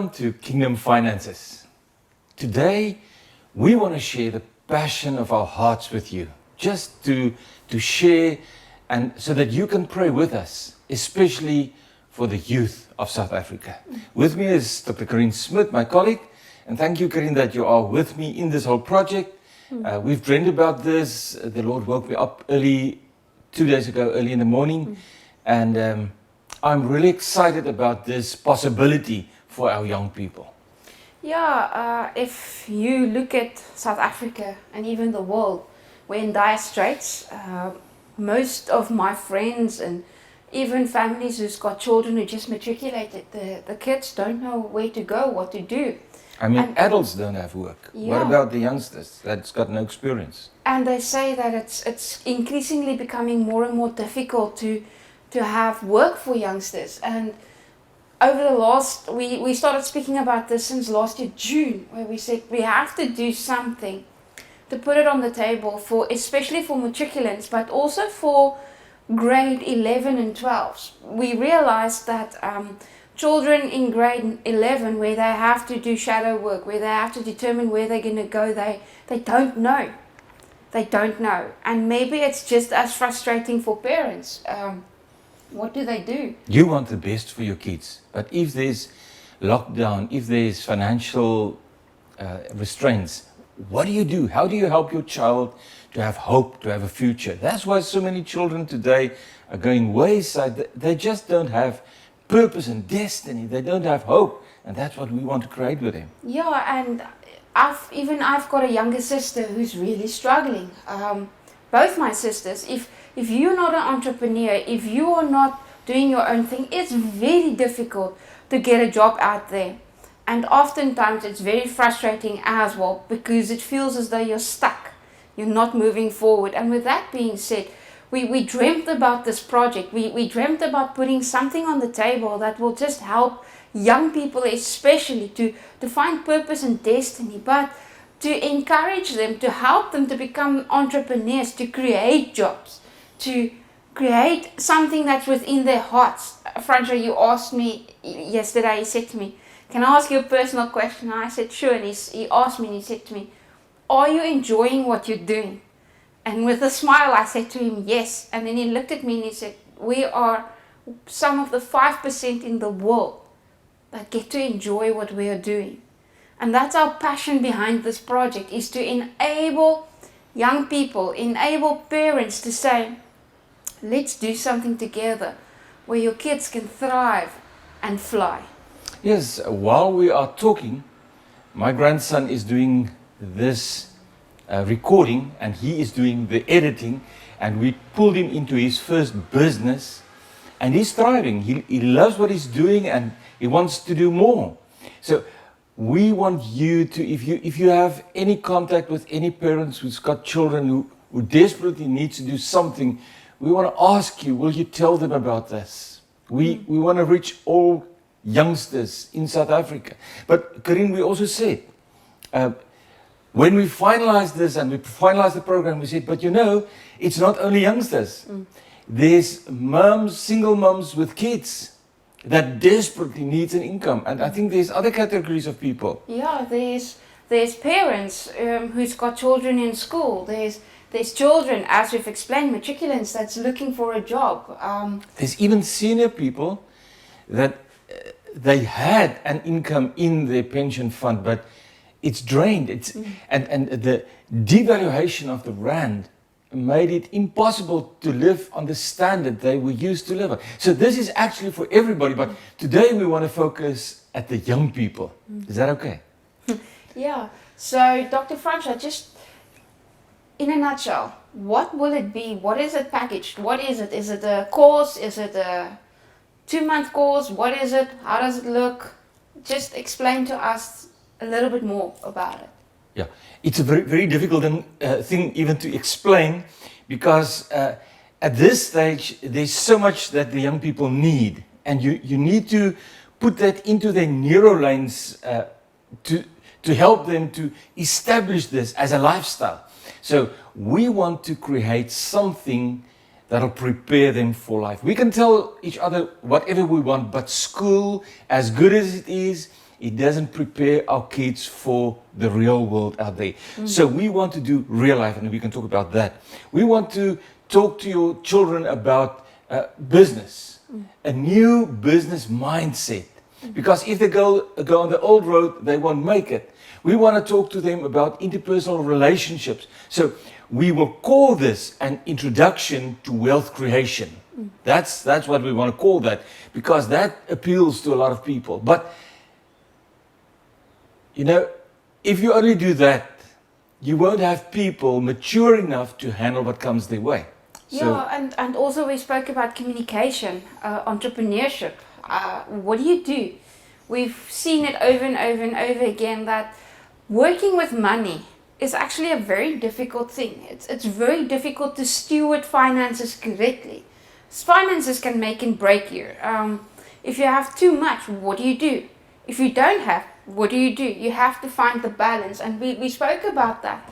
Welcome to Kingdom Finances. Today, we want to share the passion of our hearts with you, just to share and so that you can pray with us, especially for the youth of South Africa. With me is Dr. Corinne Smith, my colleague, and thank you, Corinne, that you are with me in this whole project. We've dreamed about this. The Lord woke me up early, 2 days ago, early in the morning, and I'm really excited about this possibility for our young people. Yeah, if you look at South Africa and even the world, we're in dire straits. Most of my friends and even families who's got children who just matriculated, the kids don't know where to go, what to do. I mean, adults don't have work. Yeah. What about the youngsters that's got no experience? And they say that it's increasingly becoming more and more difficult to have work for youngsters. And over the last, we started speaking about this since last year, June, where we said we have to do something to put it on the table for, especially for matriculants, but also for grade 11 and 12. We realized that children in grade 11, where they have to do shadow work, where they have to determine where they're going to go, they don't know. They don't know. And maybe it's just as frustrating for parents. What do they do? You want the best for your kids, but if there's lockdown, if there's financial restraints, what do you do? How do you help your child to have hope, to have a future? That's why so many children today are going wayside. They just don't have purpose and destiny. They don't have hope, and that's what we want to create with them. Yeah, and I've got a younger sister who's really struggling. Both my sisters, if you're not an entrepreneur, if you are not doing your own thing, it's very difficult to get a job out there. And oftentimes it's very frustrating as well, because it feels as though you're stuck. You're not moving forward. And with that being said, we dreamt about this project. We dreamt about putting something on the table that will just help young people especially to find purpose and destiny, but to encourage them, to help them to become entrepreneurs, to create jobs, to create something that's within their hearts. Fransjo, you asked me yesterday, he said to me, "Can I ask you a personal question?" I said, "Sure." And he asked me and he said to me, "Are you enjoying what you're doing?" And with a smile I said to him, "Yes." And then he looked at me and he said, "We are some of the 5% in the world that get to enjoy what we are doing." And that's our passion behind this project, is to enable young people, enable parents to say, let's do something together where your kids can thrive and fly. Yes, while we are talking, my grandson is doing this recording, and he is doing the editing, and we pulled him into his first business, and he's thriving. He loves what he's doing, and he wants to do more. So we want you to, if you have any contact with any parents who's got children who desperately need to do something, we want to ask you, will you tell them about this? We want to reach all youngsters in South Africa. But Corinne, we also said, when we finalized this and we finalized the program, we said, but you know, it's not only youngsters. There's mums, single mums with kids that desperately needs an income. And I think there's other categories of people. Yeah, there's parents who's got children in school. There's children, as we've explained, matriculants that's looking for a job. There's even senior people that they had an income in their pension fund, but it's drained. And the devaluation of the rand made it impossible to live on the standard they were used to live on. So this is actually for everybody, but today we want to focus at the young people. Is that okay? Yeah. So Dr. Fransjo, just in a nutshell, what will it be? What is it packaged? What is it? Is it a course? Is it a 2-month course? What is it? How does it look? Just explain to us a little bit more about it. Yeah, it's a very, very difficult thing even to explain, because at this stage there's so much that the young people need, and you need to put that into their neuro lanes to help them to establish this as a lifestyle. So we want to create something that'll prepare them for life. We can tell each other whatever we want, but school, as good as it is, it doesn't prepare our kids for the real world out there. So we want to do real life, and we can talk about that. We want to talk to your children about business, a new business mindset. Because if they go on the old road, they won't make it. We want to talk to them about interpersonal relationships. So we will call this an introduction to wealth creation. That's what we want to call that, because that appeals to a lot of people. But, you know, if you only do that, you won't have people mature enough to handle what comes their way. Yeah, and also we spoke about communication, entrepreneurship. What do? We've seen it over and over and over again that working with money is actually a very difficult thing. It's very difficult to steward finances correctly. Finances can make and break you. If you have too much, what do? If you don't have, what do? You have to find the balance, and we spoke about that.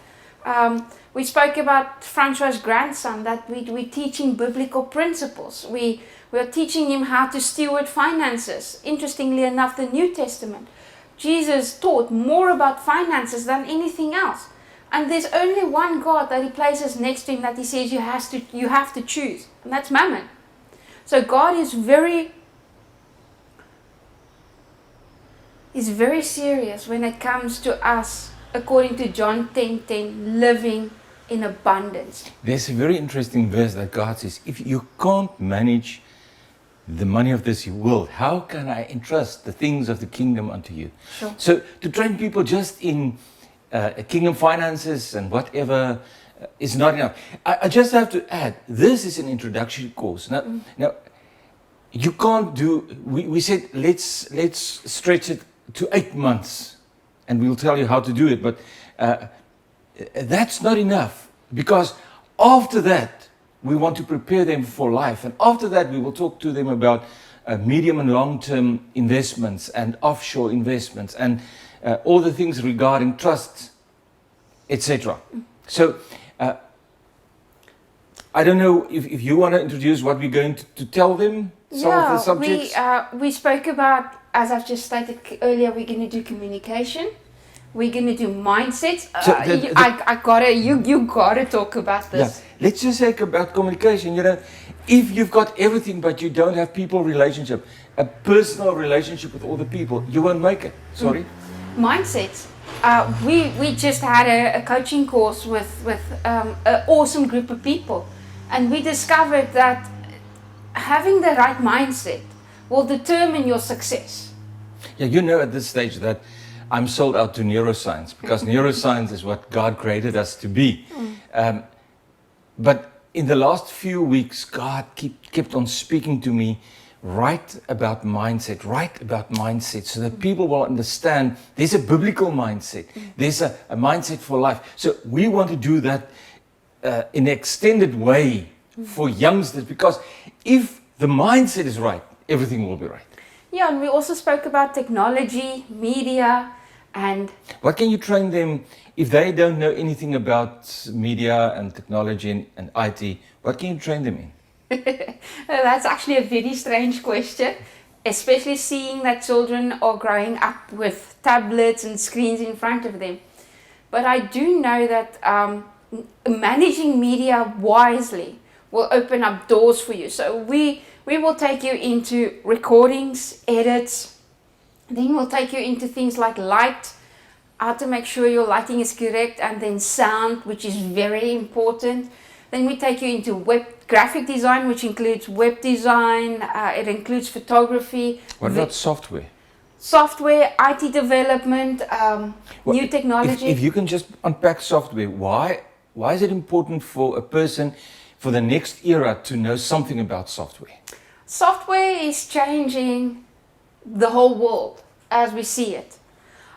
We spoke about Francois' grandson, that we're teaching biblical principles. We are teaching him how to steward finances. Interestingly enough, the New Testament, Jesus taught more about finances than anything else. And there's only one God that he places next to him that he says you have to choose, and that's mammon. So God is very serious when it comes to us, according to John 10:10, living in abundance. There's a very interesting verse that God says, if you can't manage the money of this world, how can I entrust the things of the kingdom unto you? Sure. So to train people just in kingdom finances and whatever is not enough. I just have to add, this is an introduction course. Now you can't do, we said let's stretch it to 8 months, and we'll tell you how to do it, but that's not enough, because after that we want to prepare them for life, and after that we will talk to them about medium and long-term investments and offshore investments and all the things regarding trust, etc. So I don't know if you want to introduce what we're going to tell them, some of the subjects. We spoke about, as I've just stated earlier, we're going to do communication. We're going to do mindsets. You gotta talk about this. Yeah. Let's just talk about communication. You know, if you've got everything but you don't have people relationship, a personal relationship with all the people, you won't make it. Sorry. Mindsets. We just had a coaching course with an awesome group of people, and we discovered that having the right mindset will determine your success. Yeah, you know at this stage that I'm sold out to neuroscience, because neuroscience is what God created us to be. But in the last few weeks, God kept on speaking to me, write about mindset, so that people will understand there's a biblical mindset, there's a mindset for life. So we want to do that in an extended way for youngsters, because if the mindset is right, everything will be right. Yeah, and we also spoke about technology, media, and... What can you train them if they don't know anything about media and technology and IT? What can you train them in? That's actually a very strange question, especially seeing that children are growing up with tablets and screens in front of them. But I do know that managing media wisely will open up doors for you. So we will take you into recordings, edits, then we'll take you into things like light, how to make sure your lighting is correct, and then sound, which is very important. Then we take you into graphic design, which includes web design, it includes photography. What about software? Software, IT development, new technology. If you can just unpack software, why is it important for a person for the next era to know something about software? Software is changing the whole world as we see it.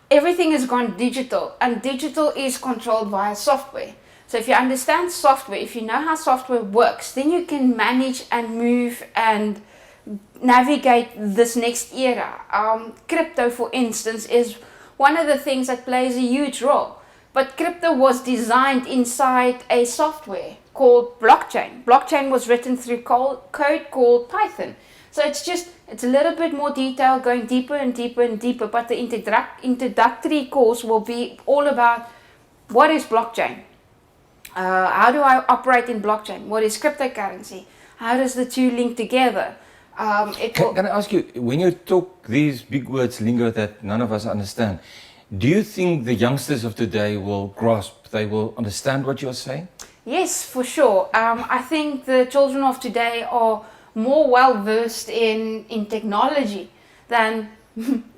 Everything has gone digital, and digital is controlled via software. So if you understand software, if you know how software works, then you can manage and move and navigate this next era. Crypto, for instance, is one of the things that plays a huge role. But crypto was designed inside a software called blockchain. Blockchain was written through code called Python. So it's a little bit more detail, going deeper and deeper and deeper, but the introductory course will be all about what is blockchain, how do I operate in blockchain, what is cryptocurrency, how does the two link together. Can I ask you, when you talk these big words, lingo that none of us understand, do you think the youngsters of today will grasp, they will understand what you're saying? Yes, for sure. I think the children of today are more well versed in technology than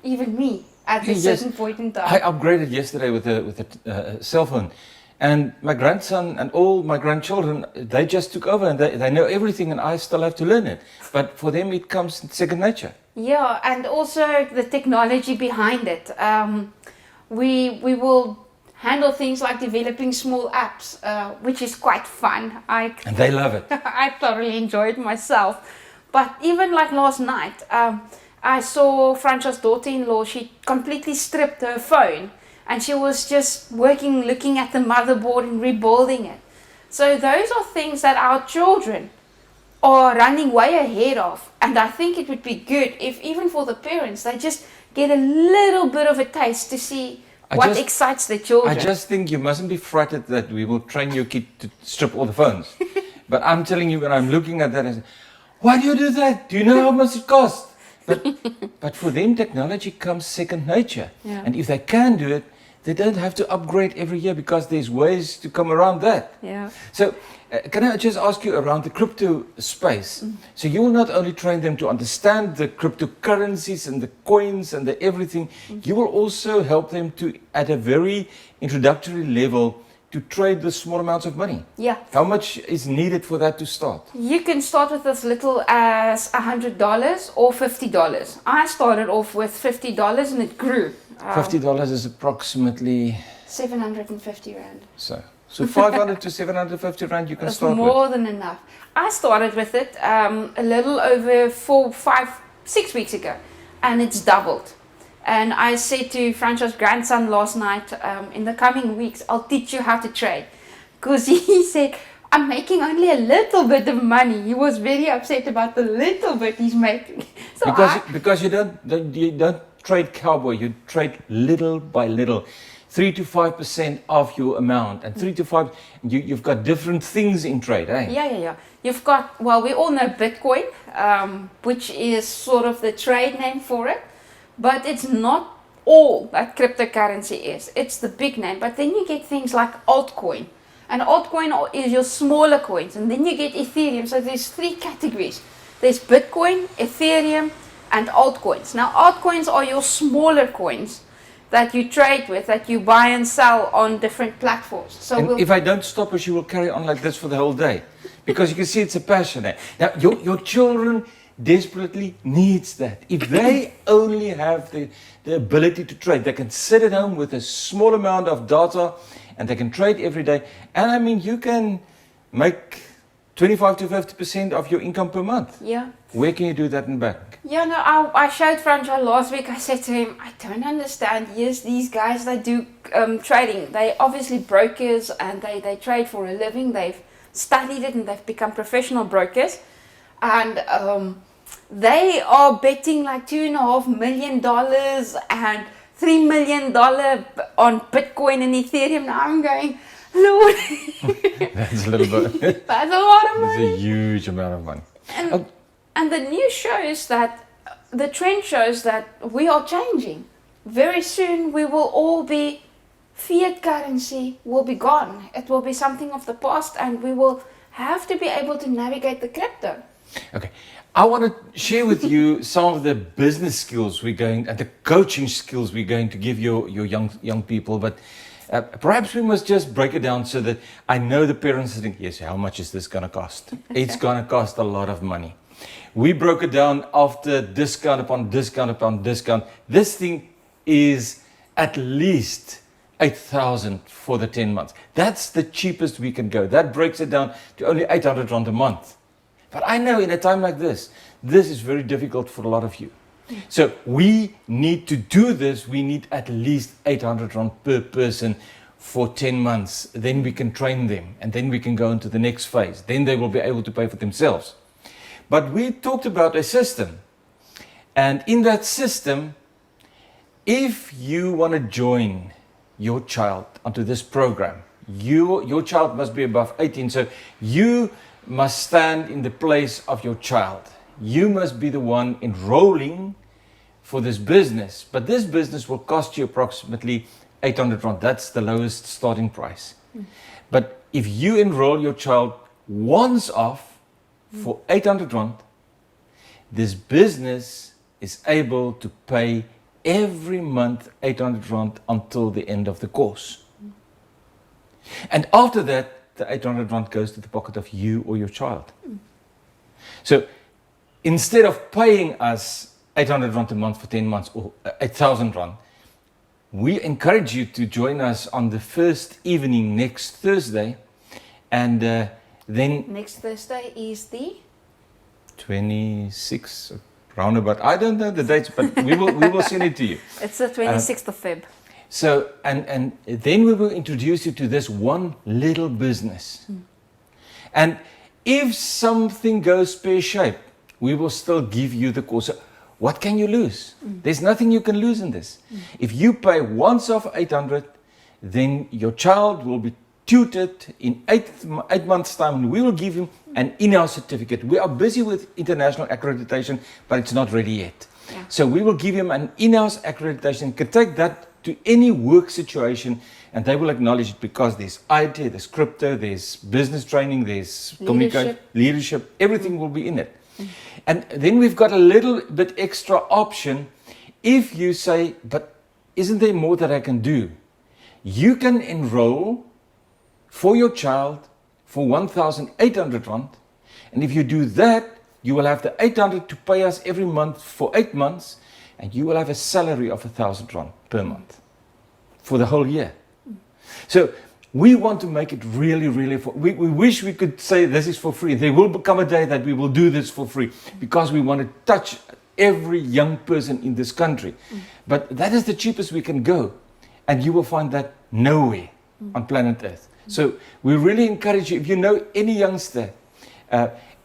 even me at a certain point in time. I upgraded yesterday with a cell phone, and my grandson and all my grandchildren, they just took over and they know everything, and I still have to learn it. But for them, it comes in second nature. Yeah, and also the technology behind it. We will handle things like developing small apps, which is quite fun. And they love it. I thoroughly enjoy it myself. But even like last night, I saw Francois' daughter-in-law, she completely stripped her phone and she was just looking at the motherboard and rebuilding it. So those are things that our children are running way ahead of. And I think it would be good if even for the parents, they just get a little bit of a taste to see what excites the children. I just think you mustn't be frightened that we will train your kid to strip all the phones. But I'm telling you, when I'm looking at that, I say, why do you do that? Do you know how much it costs? But for them, technology comes second nature. Yeah. And if they can do it, they don't have to upgrade every year because there's ways to come around that. Yeah. So, can I just ask you around the crypto space? So you will not only train them to understand the cryptocurrencies and the coins and the everything, you will also help them to, at a very introductory level, to trade the small amounts of money. Yeah. How much is needed for that to start? You can start with as little as $100 or $50. I started off with $50 and it grew. $50 is approximately 750 Rand. so 500 to 750 Rand you can That's start more with. than enough. I started with it a little over 4, 5, 6 weeks ago, and it's doubled. And I said to Francois' grandson last night, in the coming weeks, I'll teach you how to trade. Because he said, I'm making only a little bit of money. He was very upset about the little bit he's making. So Because you don't trade cowboy, you trade little by little. 3 to 5% of your amount, and 3 to 5, you've got different things in trade, eh? Yeah. You've got, well, we all know Bitcoin, which is sort of the trade name for it, but it's not all that cryptocurrency is. It's the big name, but then you get things like altcoin, and altcoin is your smaller coins, and then you get Ethereum. So there's 3 categories. There's Bitcoin, Ethereum, and altcoins. Now, altcoins are your smaller coins that you trade with, that you buy and sell on different platforms. So if I don't stop her, she will carry on like this for the whole day. Because you can see it's a passion. Eh? Now, your children desperately needs that. If they only have the ability to trade, they can sit at home with a small amount of data and they can trade every day. And I mean, you can make 25 to 50% of your income per month. Yeah. Where can you do that in bank? Yeah, no, I showed Francois last week. I said to him, I don't understand. Yes, these guys that do trading, they obviously brokers and they trade for a living. They've studied it and they've become professional brokers. And they are betting like $2.5 million and $3 million on Bitcoin and Ethereum. Now I'm going, Lord, That's a little bit. that's a lot of money. It's a huge amount of money. And the news shows that, the trend shows that we are changing. Very soon we will all be, fiat currency will be gone. It will be something of the past and we will have to be able to navigate the crypto. Okay, I want to share with you some of the business skills we're going, and the coaching skills we're going to give your young people, but perhaps we must just break it down so that I know the parents think, yes, how much is this going to cost? It's going to cost a lot of money. We broke it down after discount upon discount upon discount. This thing is at least 8,000 for the 10 months. That's the cheapest we can go. That breaks it down to only 800 Rand a month. But I know in a time like this is very difficult for a lot of you. So we need to do this. We need at least 800 Rand per person for 10 months. Then we can train them and then we can go into the next phase. Then they will be able to pay for themselves. But we talked about a system. And in that system, if you want to join your child onto this program, your child must be above 18. So you must stand in the place of your child. You must be the one enrolling for this business. But this business will cost you approximately 800 rand. That's the lowest starting price. But if you enroll your child once off for 800 rand, this business is able to pay every month 800 rand until the end of the course. And after that, the 800 rand goes to the pocket of you or your child. So instead of paying us 800 rand a month for 10 months or 8,000 rand, we encourage you to join us on the first evening next Thursday. And then Next Thursday is the 26th, roundabout. I don't know the dates, but we will send it to you. It's the 26th of Feb. So, and then we will introduce you to this one little business. And if something goes pear-shaped, we will still give you the course. So what can you lose? There's nothing you can lose in this. If you pay once off 800, then your child will be tutored in 8 months' time, and we will give him an in-house certificate. We are busy with international accreditation, but it's not ready yet. Yeah. So we will give him an in-house accreditation. You can take that to any work situation, and they will acknowledge it, because there's IT, there's crypto, there's business training, there's communication, leadership, everything will be in it. And then we've got a little bit extra option. If you say, but isn't there more that I can do? You can enroll for your child for 1,800 rand. And if you do that, you will have the 800 to pay us every month for 8 months, and you will have a salary of 1,000 rand per month for the whole year. So we want to make it really, really, we wish we could say this is for free. There will become a day that we will do this for free, because we want to touch every young person in this country. But that is the cheapest we can go, and you will find that nowhere on planet Earth. So we really encourage you, if you know any youngster,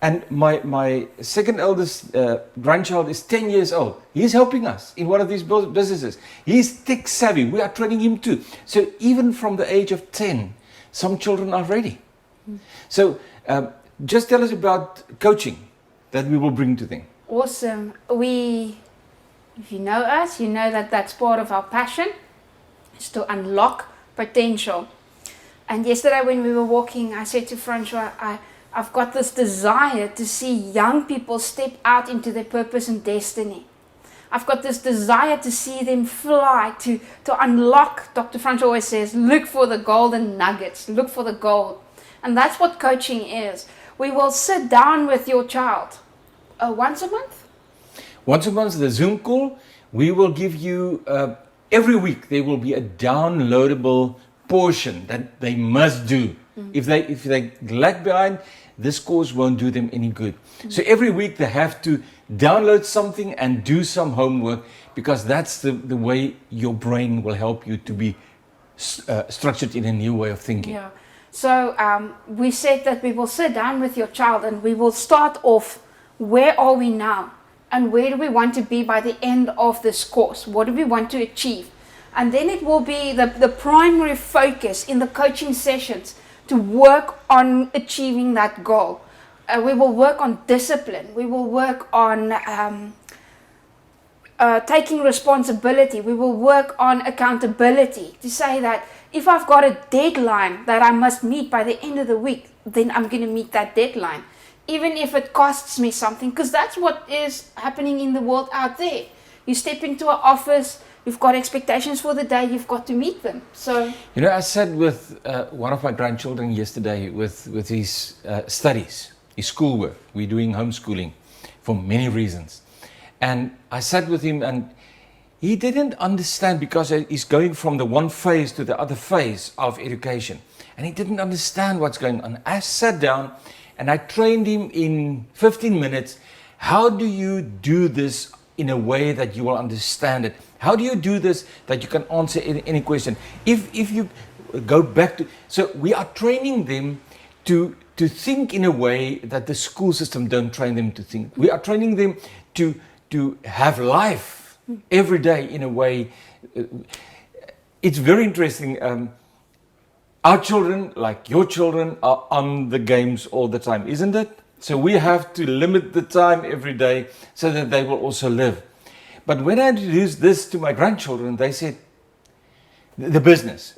and my second eldest grandchild is 10 years old. He's helping us in one of these businesses. He's tech savvy. We are training him too. So even from the age of 10, some children are ready. So just tell us about coaching that we will bring to them. Awesome. If you know us, you know that that's part of our passion, is to unlock potential. And yesterday when we were walking, I said to Francois, I've got this desire to see young people step out into their purpose and destiny. I've got this desire to see them fly, to unlock. Dr. Francois always says, look for the golden nuggets, look for the gold. And that's what coaching is. We will sit down with your child once a month. Once a month, the Zoom call, we will give you, every week there will be a downloadable portion that they must do. If they lag behind, this course won't do them any good. So every week they have to download something and do some homework, because that's the way your brain will help you to be structured in a new way of thinking. Yeah. So we said that we will sit down with your child and we will start off, where are we now? And where do we want to be by the end of this course? What do we want to achieve? And then it will be the primary focus in the coaching sessions to work on achieving that goal. We will work on discipline. We will work on taking responsibility. We will work on accountability, to say that if I've got a deadline that I must meet by the end of the week, then I'm going to meet that deadline, even if it costs me something, because that's what is happening in the world out there. You step into an office, you've got expectations for the day, you've got to meet them. So, you know, I sat with one of my grandchildren yesterday with his studies, his schoolwork. We're doing homeschooling for many reasons. And I sat with him, and he didn't understand, because he's going from the one phase to the other phase of education. And he didn't understand what's going on. I sat down and I trained him in 15 minutes. How do you do this in a way that you will understand it? How do you do this that you can answer any question? If you go back to, so we are training them to to think in a way that the school system don't train them to think. We are training them to have life every day in a way. It's very interesting. Our children, like your children, are on the games all the time, isn't it? So we have to limit the time every day so that they will also live. But when I introduced this to my grandchildren, they said, the business,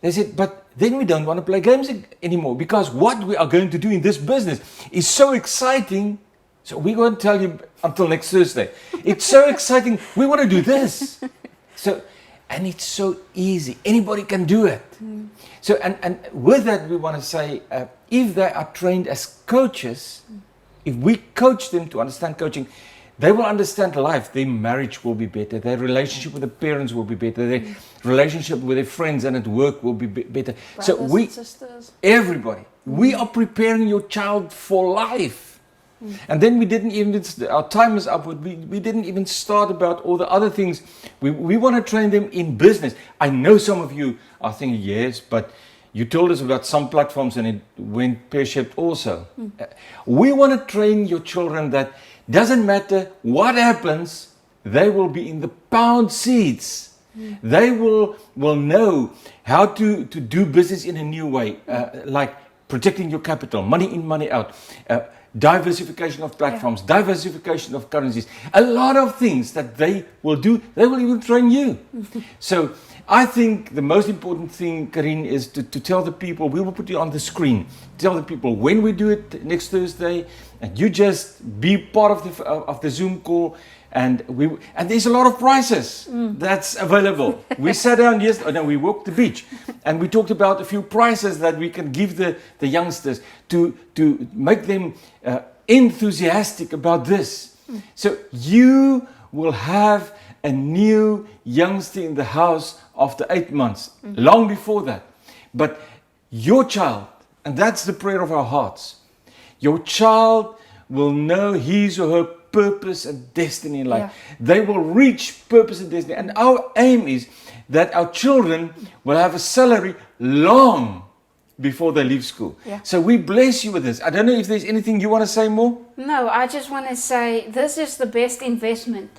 they said, but then we don't want to play games anymore, because what we are going to do in this business is so exciting. So we won't tell you until next Thursday. It's so exciting. We want to do this. And it's so easy. Anybody can do it. So, and with that, we want to say, if they are trained as coaches, if we coach them to understand coaching, they will understand life. Their marriage will be better. Their relationship with the parents will be better. Their relationship with their friends and at work will be better. Brothers and sisters. Everybody, we are preparing your child for life. And then we didn't even, our time is up, we didn't even start about all the other things. We want to train them in business. I know some of you are thinking, yes, but you told us about some platforms and it went pear-shaped also. We want to train your children that doesn't matter what happens, they will be in the pound seats. They will know how to do business in a new way, like protecting your capital, money in, money out, diversification of platforms, diversification of currencies, a lot of things that they will do. They will even train you. So I think the most important thing, Karin, is to tell the people, we will put you on the screen, tell the people when we do it next Thursday, and you just be part of the Zoom call, and there's a lot of prizes that's available. We sat down yesterday, we walked the beach, and we talked about a few prizes that we can give the youngsters to make them enthusiastic about this. So you will have a new youngster in the house after 8 months, long before that. But your child, and that's the prayer of our hearts, your child will know his or her purpose and destiny in life. They will reach purpose and destiny. And our aim is that our children will have a salary long before they leave school. So we bless you with this. I don't know if there's anything you want to say more? No, I just want to say this is the best investment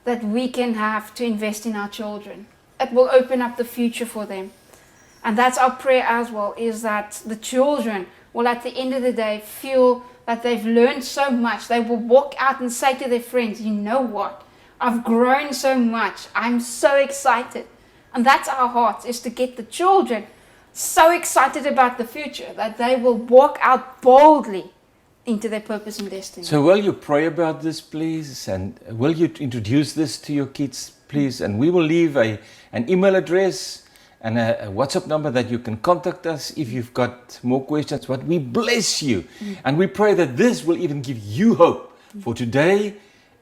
that we can have to invest in our children. It will open up the future for them. And that's our prayer as well, is that the children will at the end of the day feel that they've learned so much. They will walk out and say to their friends, you know what? I've grown so much. I'm so excited. And that's our heart, is to get the children so excited about the future that they will walk out boldly into their purpose and destiny. So will you pray about this, please? And will you introduce this to your kids, please? And we will leave an email address and a WhatsApp number that you can contact us if you've got more questions. But we bless you. And we pray that this will even give you hope for today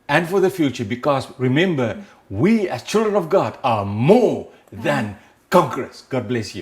and for the future. Because remember, we as children of God are more than conquerors. God bless you.